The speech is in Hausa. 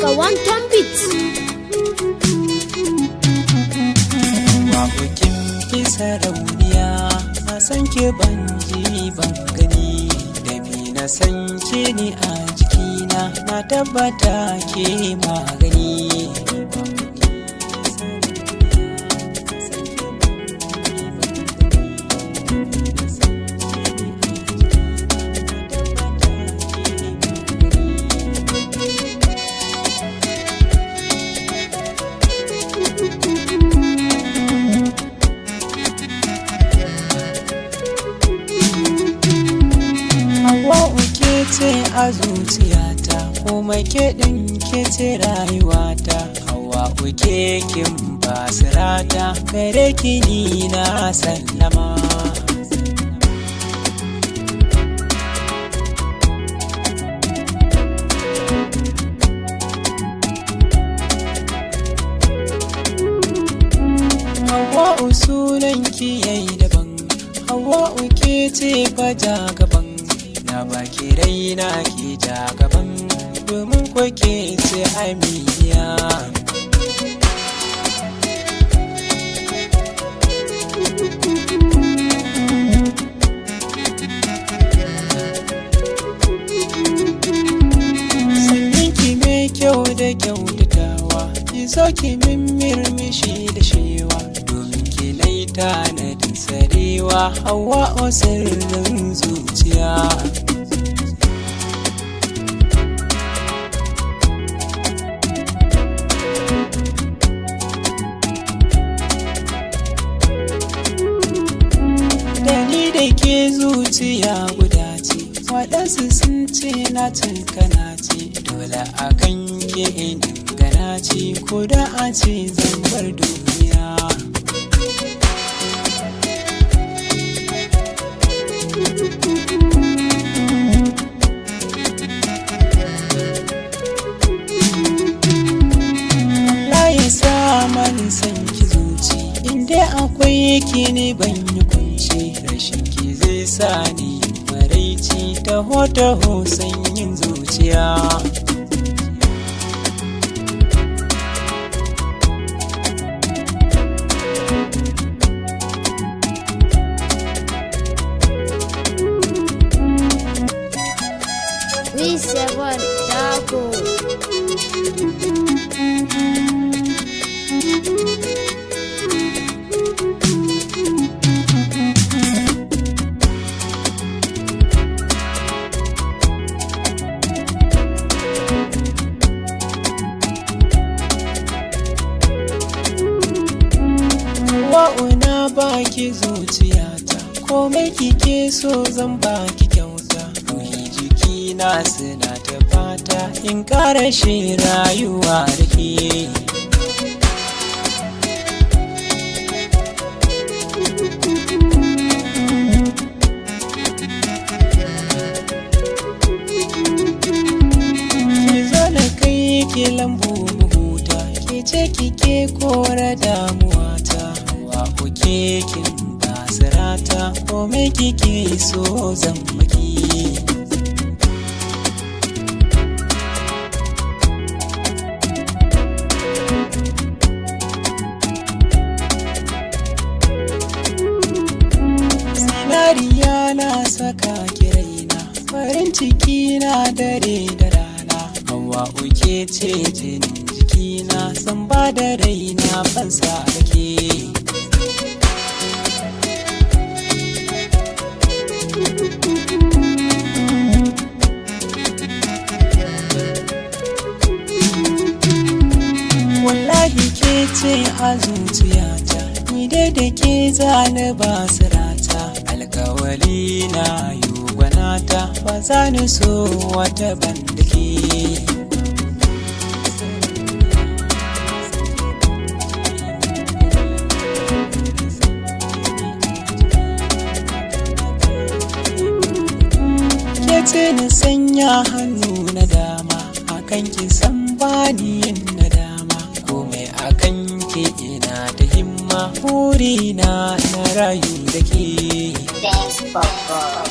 daga Wanton Beat. Waƙoƙin ki sarauniya, na san ki ban ji ban gani, da mi na san ki ni a jikina, na tabbata ke magani. Hawwa'u ke ce a zuciyata, kuma ke ɗin ke ce rayuwata. Hawwa'u ke kin basirata, gare ki ni na sallama. Hawwa'u sunan ki yayi daban, Hawwa'u ke ce faja gaban, na baki raina ke ja gaban, domin ko ke ce aminiya. Sannin ki mai kyau da kyautatawa, ki so ki min mirmishi da shewa, domin ki laita na din sarewa. Hawwa'u sirrin zuciya. Da ke zuciya guda ce, waɗansu sun ce na tukana ce, dole a kan ke dangana ce, ko da a ce zan bar duniya. Allah ya sa mani san ki zuci, inda akwai ki ne ban yi kunci, rashin ki zai sa ni maraici, taho sanyin zuciya. V7 Dago. Hawwa'u na baki zuciyata, komai kike so zan baki kyauta, ruhi jiki na suna ta fata in ƙara shi rayuwa da ke. Ki zo na kai ki lambu mu huta, ke ce kike kora damuwata. Hawwa'u ke kin basirata, komai kike so zan maki. Zinariya na saka ki raina, farin ciki na dare da rana. Hawwa'u ke ce jinin jikina, san ba da raina fansa da ke. Wallahi ke ce a zuciyata, ni dai da ke zane basirata, alkawali na yi gwanata, ba za ni so wata banda ke. Ke ce ni sanya hannu na dama, akan ki san bani yin nadama, komai akan ke ina da himma, burina na rayu da ke. Dance Papa.